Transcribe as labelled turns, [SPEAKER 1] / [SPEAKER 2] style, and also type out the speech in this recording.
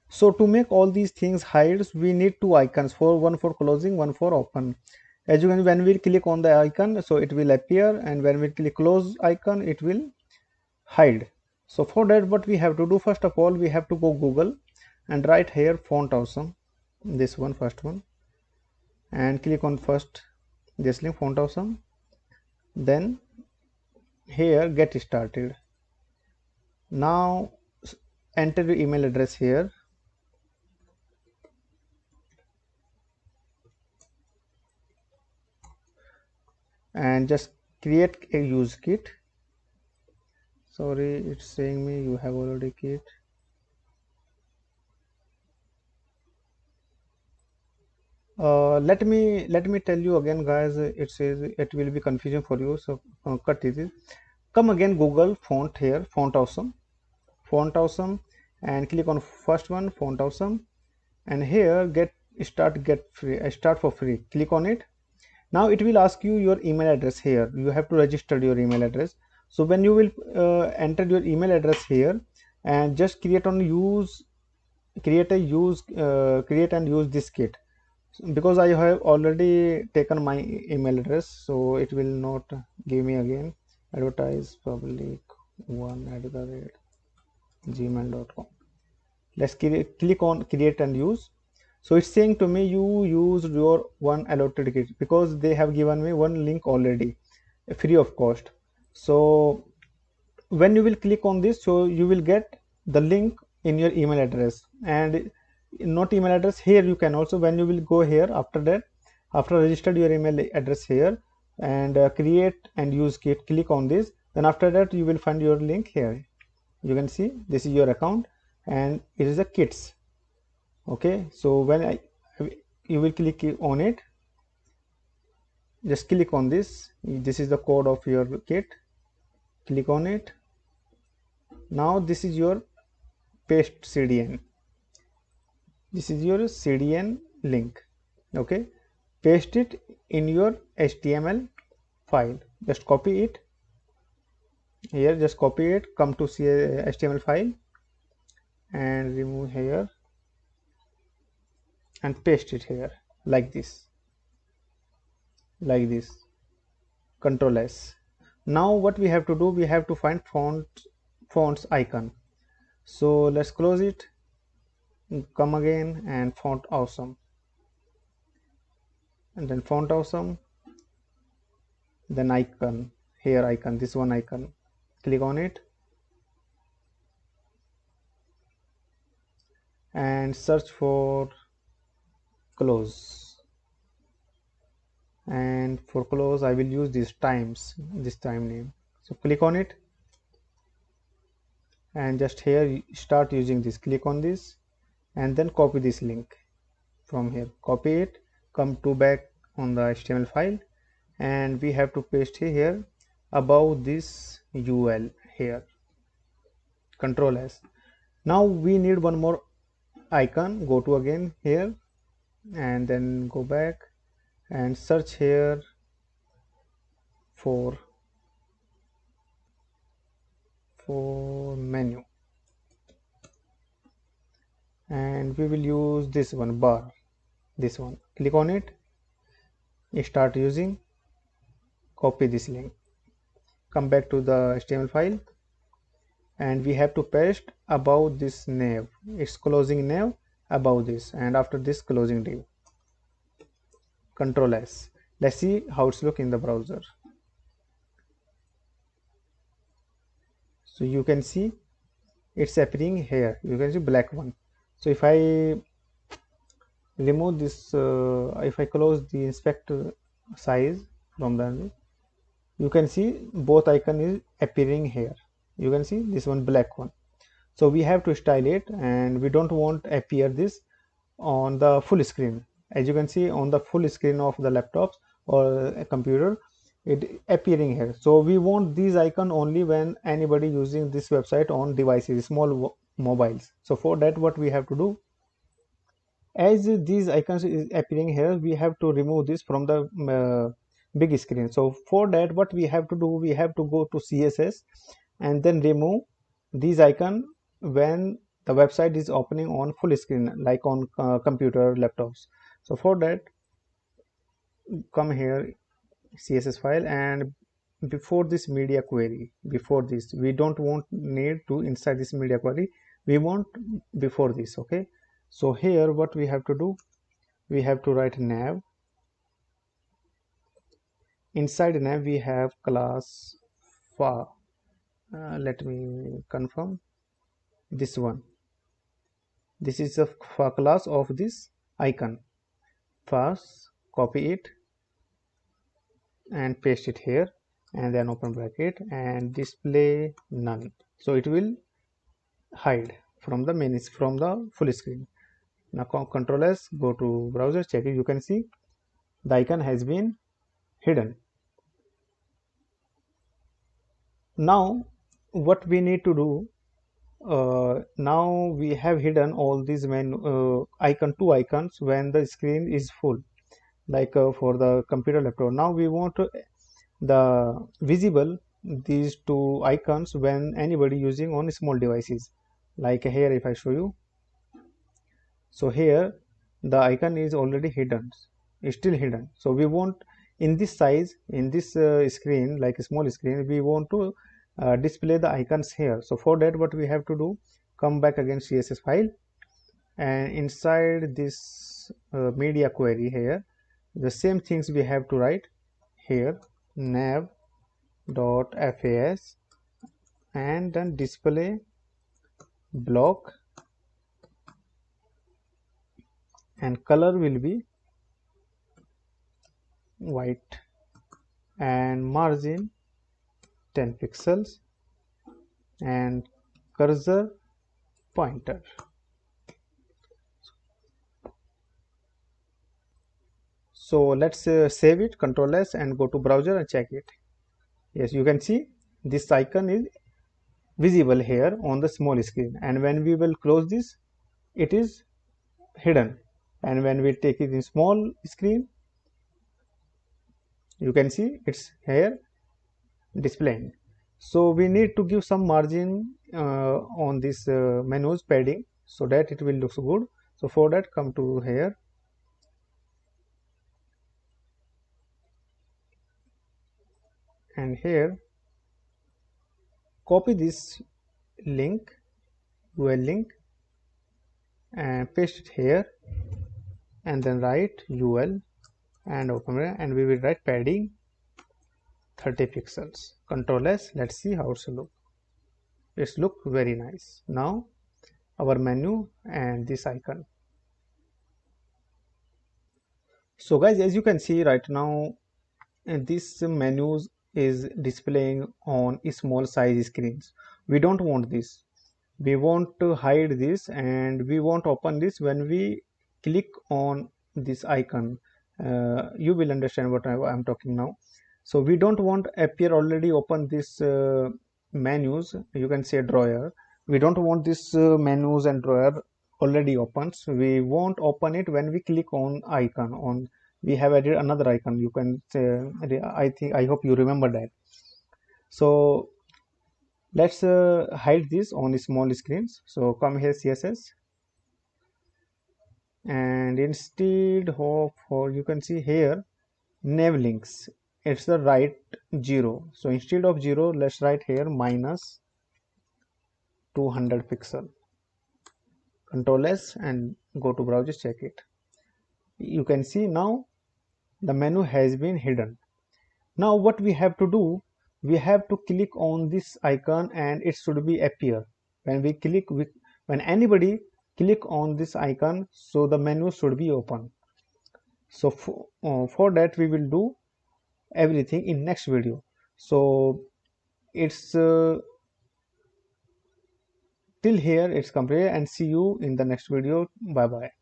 [SPEAKER 1] So to make all these things hides, we need two icons, for one for closing, one for open. As you can, when we click on the icon, so it will appear, and when we click close icon, it will hide. So for that, what we have to do, first of all, we have to go Google and write here font awesome, this one, first one, and click on first this link, font awesome. Then here get started. Now enter your email address here, and just create a use kit. Sorry, it's saying me you have already kit. Let me tell you again, guys. It says it will be confusing for you, so cut it. Come again, Google font here, font awesome, font awesome, and click on first one, font awesome, and here get free, start for free. Click on it. Now it will ask you your email address here. You have to register your email address. So when you will enter your email address here, and just create and use this kit, because I have already taken my email address, so it will not give me again. Advertise public one at the rate gmail.com. Let's click on create and use. So it's saying to me you used your one allotted kit, because they have given me one link already free of cost. So when you will click on this, so you will get the link in your email address, and not email address here, you can also, when you will go here, after that, after registered your email address here, and create and use kit, click on this, then after that you will find your link here. You can see this is your account, and it is a kits. Okay, so you will click on it, just click on this is the code of your kit, click on it. Now this is your paste CDN, this is your CDN link. Okay, paste it in your HTML file, just copy it here, just copy it, come to HTML file and remove here and paste it here, like this, Control S. Now what we have to do, we have to find fonts icon. So let's close it, come again, and font awesome, and then font awesome, then icon here, icon, this one icon, click on it and search for close, and for close I will use this time name. So click on it, and just here start using this, click on this, and then copy this link from here, copy it, come to back on the HTML file, and we have to paste here above this UL here, Control S. Now we need one more icon, go to again here, and then go back and search here for menu, and we will use this one, bar, this one, click on it, start using, copy this link, come back to the HTML file, and we have to paste above this nav, it's closing nav above this, and after this closing div, Control S. Let's see how it's look in the browser. So you can see it's appearing here, you can see black one. So if I remove this, if I close the inspector size from the, you can see both icon is appearing here, you can see this one black one. So we have to style it, and we don't want appear this on the full screen. As you can see on the full screen of the laptops or a computer, it appearing here. So we want these icon only when anybody using this website on devices, small mobiles. So for that, what we have to do, as these icons is appearing here, we have to remove this from the big screen. So for that, what we have to do, we have to go to CSS and then remove these icon when the website is opening on full screen like on computer laptops. So for that, come here, CSS file, and before this media query, before this, we don't want need to inside this media query, we want before this. Okay, so here what we have to do, we have to write nav. Inside nav we have class far, let me confirm, this one, this is a far class of this icon. First copy it and paste it here, and then open bracket and display none, so it will hide from the menus, from the full screen. Now control S, go to browser, check it, you can see the icon has been hidden. Now what we need to do, now we have hidden all these two icons when the screen is full, like for the computer laptop. Now we want the visible these two icons when anybody using on small devices, like here if I show you. So here the icon is already hidden, is still hidden. So we want in this size, in this screen, like a small screen, we want to display the icons here. So for that, what we have to do, come back again CSS file, and inside this media query here, the same things we have to write here, nav dot fas, and then display block, and color will be white, and margin 10 pixels, and cursor pointer. So let's save it, control S, and go to browser and check it. Yes, you can see this icon is visible here on the small screen, and when we will close this, it is hidden, and when we take it in small screen, you can see it's here displaying. So we need to give some margin on this menus padding so that it will look good. So for that, come to here, and here copy this link, URL link, and paste it here, and then write UL and open it, and we will write padding 30 pixels. Control S, let's see how it's look. It's look very nice. Now our menu and this icon. So guys, as you can see right now, this menus is displaying on small size screens. We don't want this. We want to hide this, and we won't open this when we click on this icon. You will understand what I'm talking now. So we don't want appear already open this menus, you can say drawer. We don't want this menus and drawer already opens. We won't open it when we click on icon. On we have added another icon, you can say, I hope you remember that. So let's hide this on small screens. So come here, CSS, and instead of, or you can see here, nav links, it's the right 0. So instead of 0, let's write here minus 200 pixel. Control S and go to browser, check it. You can see now the menu has been hidden. Now what we have to do, we have to click on this icon and it should be appear. When we click, when anybody click on this icon, so the menu should be open. So for that we will do everything in next video. So it's till here it's complete, and see you in the next video. Bye bye.